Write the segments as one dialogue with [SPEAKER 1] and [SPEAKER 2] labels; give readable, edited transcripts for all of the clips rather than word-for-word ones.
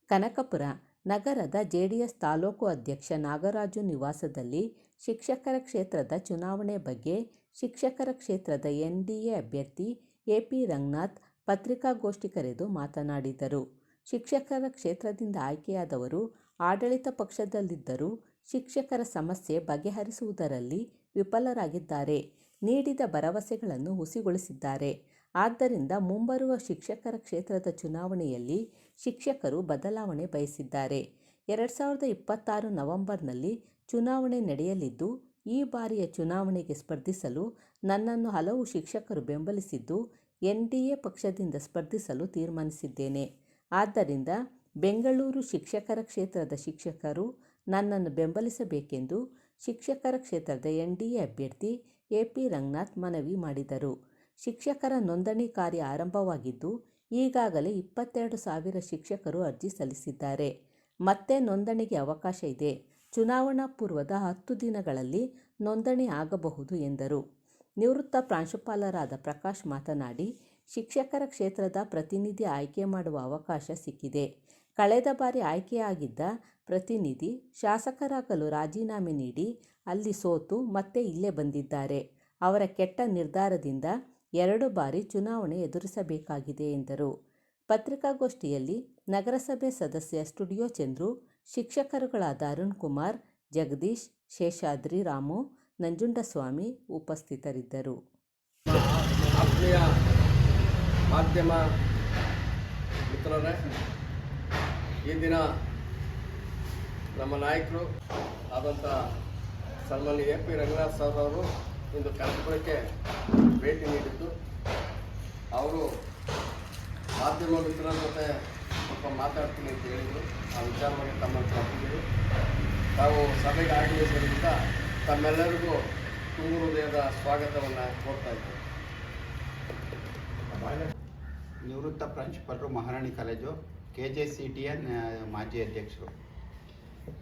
[SPEAKER 1] ಕನಕಪುರ ನಗರದ ಜೆಡಿಎಸ್ ತಾಲೂಕು ಅಧ್ಯಕ್ಷ ನಾಗರಾಜು ನಿವಾಸದಲ್ಲಿ ಶಿಕ್ಷಕರ ಕ್ಷೇತ್ರದ ಚುನಾವಣೆ ಬಗ್ಗೆ ಶಿಕ್ಷಕರ ಕ್ಷೇತ್ರದ ಎನ್ಡಿಎ ಅಭ್ಯರ್ಥಿ ಎಪಿ ರಂಗನಾಥ್ ಪತ್ರಿಕಾಗೋಷ್ಠಿ ಕರೆದು ಮಾತನಾಡಿದರು. ಶಿಕ್ಷಕರ ಕ್ಷೇತ್ರದಿಂದ ಆಯ್ಕೆಯಾದವರು ಆಡಳಿತ ಪಕ್ಷದಲ್ಲಿದ್ದರೂ ಶಿಕ್ಷಕರ ಸಮಸ್ಯೆ ಬಗೆಹರಿಸುವುದರಲ್ಲಿ ವಿಫಲರಾಗಿದ್ದಾರೆ. ನೀಡಿದ ಭರವಸೆಗಳನ್ನು ಹುಸಿಗೊಳಿಸಿದ್ದಾರೆ. ಆದ್ದರಿಂದ ಮುಂಬರುವ ಶಿಕ್ಷಕರ ಕ್ಷೇತ್ರದ ಚುನಾವಣೆಯಲ್ಲಿ ಶಿಕ್ಷಕರು ಬದಲಾವಣೆ ಬಯಸಿದ್ದಾರೆ. 2026 ನವೆಂಬರ್ನಲ್ಲಿ ಚುನಾವಣೆ ನಡೆಯಲಿದ್ದು, ಈ ಬಾರಿಯ ಚುನಾವಣೆಗೆ ಸ್ಪರ್ಧಿಸಲು ನನ್ನನ್ನು ಹಲವು ಶಿಕ್ಷಕರು ಬೆಂಬಲಿಸಿದ್ದು, ಎನ್ಡಿಎ ಪಕ್ಷದಿಂದ ಸ್ಪರ್ಧಿಸಲು ತೀರ್ಮಾನಿಸಿದ್ದೇನೆ. ಆದ್ದರಿಂದ ಬೆಂಗಳೂರು ಶಿಕ್ಷಕರ ಕ್ಷೇತ್ರದ ಶಿಕ್ಷಕರು ನನ್ನನ್ನು ಬೆಂಬಲಿಸಬೇಕೆಂದು ಶಿಕ್ಷಕರ ಕ್ಷೇತ್ರದ ಎನ್ಡಿಎ ಅಭ್ಯರ್ಥಿ ಎಪಿ ರಂಗನಾಥ್ ಮನವಿ ಮಾಡಿದರು. ಶಿಕ್ಷಕರ ನೋಂದಣಿ ಕಾರ್ಯ ಆರಂಭವಾಗಿದ್ದು, ಈಗಾಗಲೇ 22,000 ಶಿಕ್ಷಕರು ಅರ್ಜಿ ಸಲ್ಲಿಸಿದ್ದಾರೆ. ಮತ್ತೆ ನೋಂದಣಿಗೆ ಅವಕಾಶ ಇದೆ. ಚುನಾವಣಾ ಪೂರ್ವದ 10 ದಿನಗಳಲ್ಲಿ ನೋಂದಣಿ ಆಗಬಹುದು ಎಂದರು. ನಿವೃತ್ತ ಪ್ರಾಂಶುಪಾಲರಾದ ಪ್ರಕಾಶ್ ಮಾತನಾಡಿ, ಶಿಕ್ಷಕರ ಕ್ಷೇತ್ರದ ಪ್ರತಿನಿಧಿ ಆಯ್ಕೆ ಮಾಡುವ ಅವಕಾಶ ಸಿಕ್ಕಿದೆ. ಕಳೆದ ಬಾರಿ ಆಯ್ಕೆಯಾಗಿದ್ದ ಪ್ರತಿನಿಧಿ ಶಾಸಕರಾಗಲು ರಾಜೀನಾಮೆ ನೀಡಿ ಅಲ್ಲಿ ಸೋತು ಮತ್ತೆ ಇಲ್ಲೇ ಬಂದಿದ್ದಾರೆ. ಅವರ ಕೆಟ್ಟ ನಿರ್ಧಾರದಿಂದ 2 ಬಾರಿ ಚುನಾವಣೆ ಎದುರಿಸಬೇಕಾಗಿದೆ ಎಂದರು. ಪತ್ರಿಕಾಗೋಷ್ಠಿಯಲ್ಲಿ ನಗರಸಭೆ ಸದಸ್ಯ ಸ್ಟುಡಿಯೋ ಚಂದ್ರು, ಶಿಕ್ಷಕರುಗಳಾದ ಅರುಣ್ ಕುಮಾರ್, ಜಗದೀಶ್, ಶೇಷಾದ್ರಿ, ರಾಮು, ನಂಜುಂಡಸ್ವಾಮಿ ಉಪಸ್ಥಿತರಿದ್ದರು.
[SPEAKER 2] ಆತ್ಮೀಯ ಮಾಧ್ಯಮ ಮಿತ್ರರೇ, ಈ ದಿನ ನಮ್ಮ ನಾಯಕರು ಆದಂಥ ಸನ್ಮಾನ್ಯ ಎಪಿ ರಂಗನಾಥ್ ಸರ್ ಅವರು ಇಂದು ಕನಕಪುರಕ್ಕೆ ಭೇಟಿ ನೀಡಿದ್ದು, ಅವರು ಮಾಧ್ಯಮ ಮಿತ್ರರ ಜೊತೆ ಸ್ವಲ್ಪ ಮಾತಾಡ್ತೀನಿ ಅಂತ ಹೇಳಿದರು. ಆ ವಿಚಾರವಾಗಿ ತಮ್ಮನ್ನು ತಪ್ಪಿದ್ದೀವಿ. ತಾವು ಸಭೆಗೆ ಆಗಮಿಸಿದ್ದರಿಂದ ತಮ್ಮೆಲ್ಲರಿಗೂ ತುಂಬ ಹೃದಯದ ಸ್ವಾಗತವನ್ನು ಕೋರ್ತಾ ಇದ್ದೇವೆ.
[SPEAKER 3] ನಿವೃತ್ತ ಪ್ರಾಂಶುಪಾಲರು, ಮಹಾರಾಣಿ ಕಾಲೇಜು, KJCTಯ ಮಾಜಿ ಅಧ್ಯಕ್ಷರು.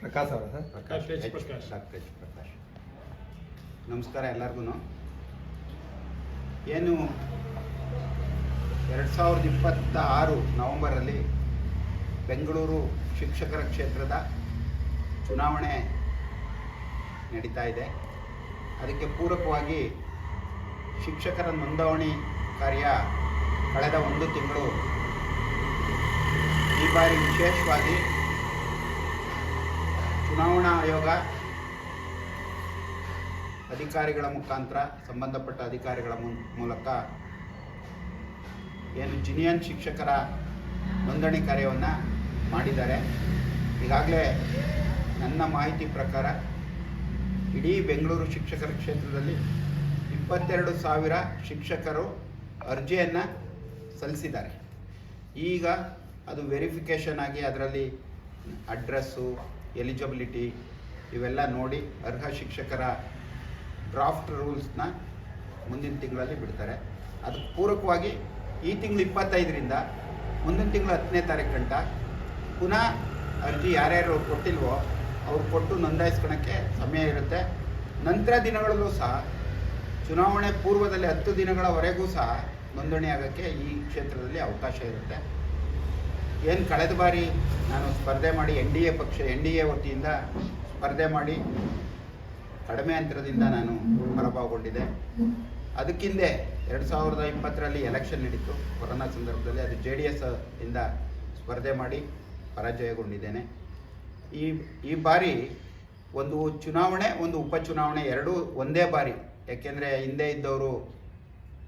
[SPEAKER 2] ಪ್ರಕಾಶ್ ಅವರ
[SPEAKER 3] ಡಾಕ್ಟರ್ ಪ್ರಕಾಶ್. ನಮಸ್ಕಾರ ಎಲ್ಲರಿಗೂ. ಏನು 2026 ನವೆಂಬರಲ್ಲಿ ಬೆಂಗಳೂರು ಶಿಕ್ಷಕರ ಕ್ಷೇತ್ರದ ಚುನಾವಣೆ ನಡೀತಾ ಇದೆ. ಅದಕ್ಕೆ ಪೂರಕವಾಗಿ ಶಿಕ್ಷಕರ ನೋಂದಣಿ ಕಾರ್ಯ ಕಳೆದ 1 ತಿಂಗಳು, ಈ ಬಾರಿ ವಿಶೇಷವಾಗಿ ಚುನಾವಣಾ ಆಯೋಗ ಅಧಿಕಾರಿಗಳ ಮುಖಾಂತರ, ಸಂಬಂಧಪಟ್ಟ ಅಧಿಕಾರಿಗಳ ಮೂಲಕ ಏನು ಜೂನಿಯರ್ ಶಿಕ್ಷಕರ ನೋಂದಣಿ ಕಾರ್ಯವನ್ನು ಮಾಡಿದ್ದಾರೆ. ಈಗಾಗಲೇ ನನ್ನ ಮಾಹಿತಿ ಪ್ರಕಾರ ಇಡೀ ಬೆಂಗಳೂರು ಶಿಕ್ಷಕರ ಕ್ಷೇತ್ರದಲ್ಲಿ 22,000 ಶಿಕ್ಷಕರು ಅರ್ಜಿಯನ್ನು ಸಲ್ಲಿಸಿದ್ದಾರೆ. ಈಗ ಅದು ವೆರಿಫಿಕೇಷನ್ ಆಗಿ ಅದರಲ್ಲಿ ಅಡ್ರೆಸ್ಸು, ಎಲಿಜಿಬಿಲಿಟಿ ಇವೆಲ್ಲ ನೋಡಿ ಅರ್ಹ ಶಿಕ್ಷಕರ ಡ್ರಾಫ್ಟ್ ರೂಲ್ಸ್ನ ಮುಂದಿನ ತಿಂಗಳಲ್ಲಿ ಬಿಡ್ತಾರೆ. ಅದಕ್ಕೆ ಪೂರಕವಾಗಿ ಈ ತಿಂಗಳು 25ರಿಂದ ಮುಂದಿನ ತಿಂಗಳು 10ನೇ ತಾರೀಕು ಗಂಟ ಪುನಃ ಅರ್ಜಿ ಯಾರ್ಯಾರು ಕೊಟ್ಟಿಲ್ವೋ ಅವ್ರು ಕೊಟ್ಟು ನೋಂದಾಯಿಸ್ಕೊಳ್ಳೋಕ್ಕೆ ಸಮಯ ಇರುತ್ತೆ. ನಂತರ ದಿನಗಳಲ್ಲೂ ಸಹ, ಚುನಾವಣೆ ಪೂರ್ವದಲ್ಲಿ 10 ದಿನಗಳವರೆಗೂ ಸಹ ನೋಂದಣಿ ಆಗೋಕ್ಕೆ ಈ ಕ್ಷೇತ್ರದಲ್ಲಿ ಅವಕಾಶ ಇರುತ್ತೆ. ಏನು ಕಳೆದ ಬಾರಿ ನಾನು ಸ್ಪರ್ಧೆ ಮಾಡಿ ಎನ್.ಡಿ.ಎ ವತಿಯಿಂದ ಸ್ಪರ್ಧೆ ಮಾಡಿ ಕಡಿಮೆ ಅಂತರದಿಂದ ನಾನು ಪರಾಭವಗೊಂಡಿದ್ದೆ. ಅದಕ್ಕಿಂದೆ 2020ರಲ್ಲಿ ಎಲೆಕ್ಷನ್ ನಡೀತು, ಕೊರೋನಾ ಸಂದರ್ಭದಲ್ಲಿ. ಅದು JDS ಇಂದ ಸ್ಪರ್ಧೆ ಮಾಡಿ ಪರಾಜಯಗೊಂಡಿದ್ದೇನೆ. ಈ ಬಾರಿ ಒಂದು ಚುನಾವಣೆ, ಒಂದು ಉಪಚುನಾವಣೆ ಎರಡೂ ಒಂದೇ ಬಾರಿ. ಯಾಕೆಂದರೆ ಹಿಂದೆ ಇದ್ದವರು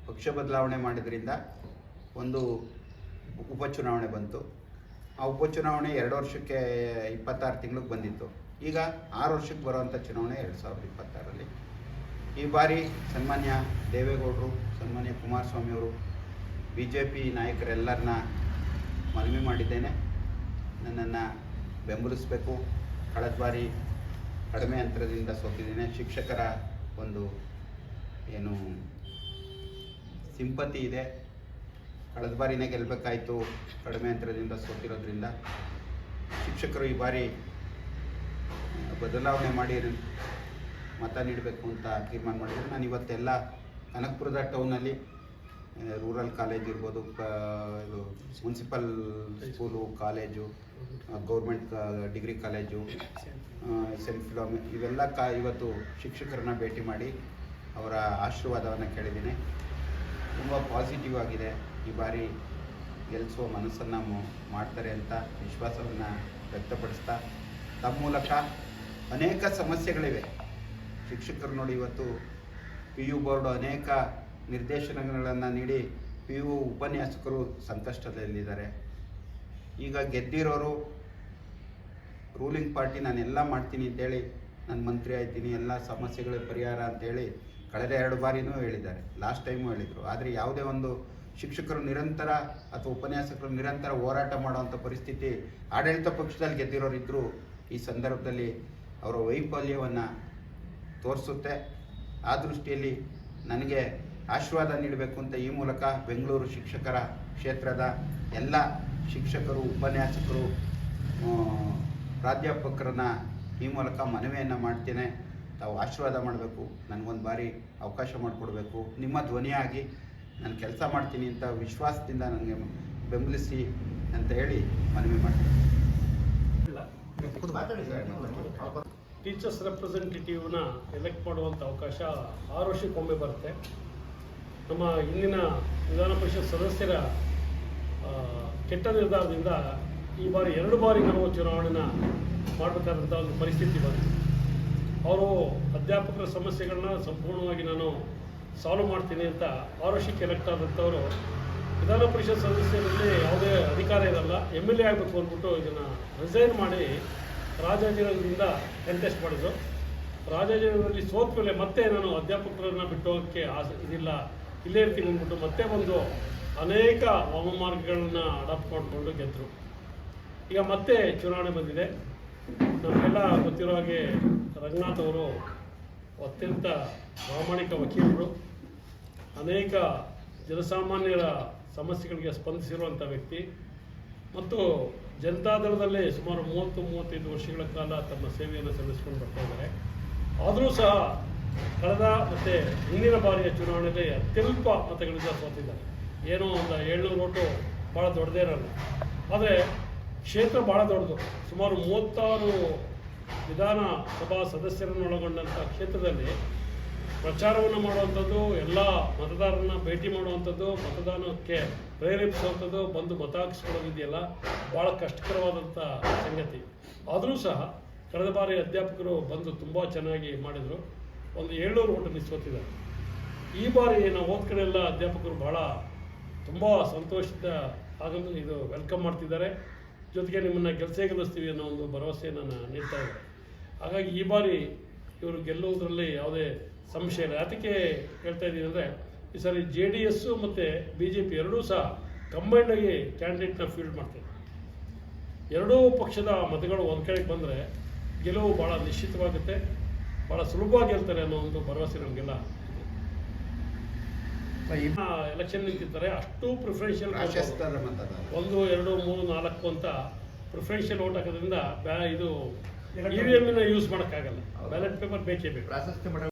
[SPEAKER 3] ಪಕ್ಷ ಬದಲಾವಣೆ ಮಾಡಿದ್ರಿಂದ ಒಂದು ಉಪಚುನಾವಣೆ ಬಂತು. ಆ ಉಪಚುನಾವಣೆ 2 ವರ್ಷಕ್ಕೆ 26 ತಿಂಗಳಿಗೆ ಬಂದಿತ್ತು. ಈಗ 6 ವರ್ಷಕ್ಕೆ ಬರುವಂಥ ಚುನಾವಣೆ 2026ರಲ್ಲಿ. ಈ ಬಾರಿ ಸನ್ಮಾನ್ಯ ದೇವೇಗೌಡರು, ಸನ್ಮಾನ್ಯ ಕುಮಾರಸ್ವಾಮಿಯವರು, BJP ನಾಯಕರೆಲ್ಲರನ್ನ ಮನವಿ ಮಾಡಿದ್ದೇನೆ, ನನ್ನನ್ನು ಬೆಂಬಲಿಸಬೇಕು. ಕಳೆದ ಬಾರಿ ಕಡಿಮೆ ಅಂತರದಿಂದ ಸೋತಿದ್ದೇನೆ. ಶಿಕ್ಷಕರ ಒಂದು ಏನು ಸಿಂಪತಿ ಇದೆ. ಕಳೆದ ಬಾರಿನೇ ಗೆಲ್ಲಬೇಕಾಯಿತು, ಕಡಿಮೆ ಅಂತರದಿಂದ ಸೋತಿರೋದ್ರಿಂದ ಶಿಕ್ಷಕರು ಈ ಬಾರಿ ಬದಲಾವಣೆ ಮಾಡಿ ಮತ ನೀಡಬೇಕು ಅಂತ ತೀರ್ಮಾನ ಮಾಡಿದರೆ, ನಾನು ಇವತ್ತೆಲ್ಲ ಕನಕಪುರದ ಟೌನಲ್ಲಿ ರೂರಲ್ ಕಾಲೇಜ್ ಇರ್ಬೋದು, ಇದು municipal school, college government degree college, saint ಫಿಲೋಮಿ ಇವೆಲ್ಲ ಇವತ್ತು ಶಿಕ್ಷಕರನ್ನ ಭೇಟಿ ಮಾಡಿ ಅವರ ಆಶೀರ್ವಾದವನ್ನು ಕೇಳಿದ್ದೀನಿ. ತುಂಬ ಪಾಸಿಟಿವ್ ಆಗಿದೆ. ಈ ಬಾರಿ ಗೆಲ್ಲಿಸುವ ಮನಸ್ಸನ್ನು ಮಾಡ್ತಾರೆ ಅಂತ ವಿಶ್ವಾಸವನ್ನು ವ್ಯಕ್ತಪಡಿಸ್ತಾ, ತಮ್ಮ ಮೂಲಕ ಅನೇಕ ಸಮಸ್ಯೆಗಳಿವೆ. ಶಿಕ್ಷಕರು ನೋಡಿ, ಇವತ್ತು PU ಬೋರ್ಡು ಅನೇಕ ನಿರ್ದೇಶನಗಳನ್ನು ನೀಡಿ PU ಉಪನ್ಯಾಸಕರು ಸಂಕಷ್ಟದಲ್ಲಿದ್ದಾರೆ. ಈಗ ಗೆದ್ದಿರೋರು ರೂಲಿಂಗ್ ಪಾರ್ಟಿ ನಾನೆಲ್ಲ ಮಾಡ್ತೀನಿ ಅಂತೇಳಿ, ನಾನು ಮಂತ್ರಿ ಆಯ್ತೀನಿ, ಎಲ್ಲ ಸಮಸ್ಯೆಗಳ ಪರಿಹಾರ ಅಂತೇಳಿ ಕಳೆದ 2 ಬಾರಿನೂ ಹೇಳಿದ್ದಾರೆ, ಲಾಸ್ಟ್ ಟೈಮು ಹೇಳಿದರು. ಆದರೆ ಯಾವುದೇ ಒಂದು ಶಿಕ್ಷಕರು ನಿರಂತರ ಅಥವಾ ಉಪನ್ಯಾಸಕರು ನಿರಂತರ ಹೋರಾಟ ಮಾಡುವಂಥ ಪರಿಸ್ಥಿತಿ ಆಡಳಿತ ಪಕ್ಷದಲ್ಲಿ ಗೆದ್ದಿರೋರು ಇದ್ದರೂ ಈ ಸಂದರ್ಭದಲ್ಲಿ ಅವರ ವೈಫಲ್ಯವನ್ನು ತೋರಿಸುತ್ತೆ. ಆ ದೃಷ್ಟಿಯಲ್ಲಿ ನನಗೆ ಆಶೀರ್ವಾದ ನೀಡಬೇಕು ಅಂತ ಈ ಮೂಲಕ ಬೆಂಗಳೂರು ಶಿಕ್ಷಕರ ಕ್ಷೇತ್ರದ ಎಲ್ಲ ಶಿಕ್ಷಕರು, ಉಪನ್ಯಾಸಕರು, ಪ್ರಾಧ್ಯಾಪಕರನ್ನ ಈ ಮೂಲಕ ಮನವಿಯನ್ನು ಮಾಡ್ತೇನೆ. ತಾವು ಆಶೀರ್ವಾದ ಮಾಡಬೇಕು, ನನಗೊಂದು ಬಾರಿ ಅವಕಾಶ ಮಾಡಿಕೊಡ್ಬೇಕು, ನಿಮ್ಮ ಧ್ವನಿಯಾಗಿ ನಾನು ಕೆಲಸ ಮಾಡ್ತೀನಿ ಅಂತ ವಿಶ್ವಾಸದಿಂದ ನನಗೆ ಬೆಂಬಲಿಸಿ ಅಂತ ಹೇಳಿ ಮನವಿ ಮಾಡ್ತೀನಿ.
[SPEAKER 4] ಟೀಚರ್ಸ್ ರೆಪ್ರೆಸೆಂಟೇಟಿವ್ನ ಎಲೆಕ್ಟ್ ಮಾಡುವಂಥ ಅವಕಾಶ 6 ವರ್ಷಕ್ಕೊಮ್ಮೆ ಬರುತ್ತೆ. ನಮ್ಮ ಇಂದಿನ ವಿಧಾನ ಪರಿಷತ್ ಸದಸ್ಯರ ಕೆಟ್ಟ ನಿರ್ಧಾರದಿಂದ ಈ ಬಾರಿ 2 ಬಾರಿ ನಾವು ಚುನಾವಣೆನ ಮಾಡಬೇಕಾದಂಥ ಒಂದು ಪರಿಸ್ಥಿತಿ ಬಂದಿದೆ. ಅವರು ಅಧ್ಯಾಪಕರ ಸಮಸ್ಯೆಗಳನ್ನ ಸಂಪೂರ್ಣವಾಗಿ ನಾನು ಸಾಲ್ವ್ ಮಾಡ್ತೀನಿ ಅಂತ 6 ವರ್ಷಕ್ಕೆ ಎಲೆಕ್ಟ್ ಆದಂಥವರು ವಿಧಾನ ಪರಿಷತ್ ಸದಸ್ಯರಲ್ಲಿ ಯಾವುದೇ ಅಧಿಕಾರ ಇರಲ್ಲ, MLA ಆಗಬೇಕು ಅಂದ್ಬಿಟ್ಟು ಇದನ್ನು ರಿಸೈನ್ ಮಾಡಿ ರಾಜಾಜಿನಗರದಿಂದ ಕಂಟೆಸ್ಟ್ ಮಾಡಿದರು. ರಾಜಾಜಿನಗರದಲ್ಲಿ ಸೋತ ಮೇಲೆ ಮತ್ತೆ ನಾನು ಅಧ್ಯಾಪಕರನ್ನು ಬಿಟ್ಟು ಹೋಗೋಕ್ಕೆ ಇದಿಲ್ಲ, ಇಲ್ಲೇ ಇರ್ತೀನಿ ಅಂದ್ಬಿಟ್ಟು ಮತ್ತೆ ಬಂದು ಅನೇಕ ವಾಮಮಾರ್ಗಗಳನ್ನ ಅಡಾಪ್ಟ್ ಮಾಡಿಕೊಂಡು ಗೆದ್ದರು. ಈಗ ಮತ್ತೆ ಚುನಾವಣೆ ಬಂದಿದೆ. ನಮಗೆಲ್ಲ ಗೊತ್ತಿರೋ ಹಾಗೆ ರಂಗನಾಥ್ ಅವರು ಅತ್ಯಂತ ಪ್ರಾಮಾಣಿಕ ವಕೀಲರು, ಅನೇಕ ಜನಸಾಮಾನ್ಯರ ಸಮಸ್ಯೆಗಳಿಗೆ ಸ್ಪಂದಿಸಿರುವಂಥ ವ್ಯಕ್ತಿ ಮತ್ತು ಜನತಾದಳದಲ್ಲೇ ಸುಮಾರು 30-35 ವರ್ಷಗಳ ಕಾಲ ತಮ್ಮ ಸೇವೆಯನ್ನು ಸಲ್ಲಿಸ್ಕೊಂಡು ಬರ್ತಾ ಇದ್ದಾರೆ. ಆದರೂ ಸಹ ಕಳೆದ ಮತ್ತು ಹಿಂದಿನ ಬಾರಿಯ ಚುನಾವಣೆಯಲ್ಲಿ ಅತ್ಯಲ್ಪ ಮತಗಳಿಂದ ಸೋತಿದ್ದಾರೆ. ಏನೋ ಒಂದು 700 ಓಟು ಭಾಳ ದೊಡ್ಡದೇ ಇರಲ್ಲ, ಆದರೆ ಕ್ಷೇತ್ರ ಭಾಳ ದೊಡ್ಡದು. ಸುಮಾರು 36 ವಿಧಾನಸಭಾ ಸದಸ್ಯರನ್ನು ಒಳಗೊಂಡಂಥ ಕ್ಷೇತ್ರದಲ್ಲಿ ಪ್ರಚಾರವನ್ನು ಮಾಡುವಂಥದ್ದು, ಎಲ್ಲ ಮತದಾರರನ್ನ ಭೇಟಿ ಮಾಡುವಂಥದ್ದು, ಮತದಾನಕ್ಕೆ ಪ್ರೇರೇಪಿಸುವಂಥದ್ದು, ಬಂದು ಮತ ಹಾಕಿಸ್ಕೊಳ್ಳೋದಿದೆಯಲ್ಲ, ಭಾಳ ಕಷ್ಟಕರವಾದಂಥ ಸಂಗತಿ. ಆದರೂ ಸಹ ಕಳೆದ ಬಾರಿ ಅಧ್ಯಾಪಕರು ಬಂದು ತುಂಬ ಚೆನ್ನಾಗಿ ಮಾಡಿದರು. ಒಂದು 700 ಓಟಲ್ಲಿ ಸೋತಿದ್ದಾರೆ. ಈ ಬಾರಿ ನಾವು ಹೋದ ಕಡೆ ಎಲ್ಲ ಅಧ್ಯಾಪಕರು ಭಾಳ ತುಂಬ ಸಂತೋಷದ ಆಗಲು ಇದು ವೆಲ್ಕಮ್ ಮಾಡ್ತಿದ್ದಾರೆ. ಜೊತೆಗೆ ನಿಮ್ಮನ್ನು ಗೆಲ್ಲಿಸ್ತೀವಿ ಅನ್ನೋ ಒಂದು ಭರವಸೆಯನ್ನು ನೀಡ್ತಾ ಇದ್ದಾರೆ. ಹಾಗಾಗಿ ಈ ಬಾರಿ ಇವರು ಗೆಲ್ಲುವುದರಲ್ಲಿ ಯಾವುದೇ ಸಂಶಯ ಇಲ್ಲ. ಅದಕ್ಕೆ ಹೇಳ್ತಾ ಇದ್ದೀನಿ ಅಂದರೆ, ಈ ಸಾರಿ JDS ಮತ್ತು BJP ಎರಡೂ ಸಹ ಕಂಬೈಂಡಾಗಿ ಕ್ಯಾಂಡಿಡೇಟ್ನ ಫೀಲ್ಡ್ ಮಾಡ್ತಾರೆ. ಎರಡೂ ಪಕ್ಷದ ಮತಗಳು ಒಂದು ಕಡೆಗೆ ಬಂದರೆ ಗೆಲುವು ಭಾಳ ನಿಶ್ಚಿತವಾಗುತ್ತೆ, ಭಾಳ ಸುಲಭವಾಗಿ ಗೆಲ್ತಾರೆ ಅನ್ನೋ ಒಂದು ಭರವಸೆ ನಮಗೆಲ್ಲ ಎಲೆಕ್ಷನ್ ನಿಂತಿರ್ತಾರೆ. ಅಷ್ಟು ಪ್ರಿಫರೆನ್ಷಿಯಲ್ 1, 2, 3, 4 ಅಂತ ಪ್ರಿಫರೆನ್ಷಿಯಲ್ ಓಟ್ ಹಾಕೋದ್ರಿಂದ ಇದು EVM ಯೂಸ್ ಮಾಡೋಕ್ಕಾಗಲ್ಲ. ಬ್ಯಾಲೆಟ್ ಪೇಪರ್ ಬೇಕೇ ಬೇಕು.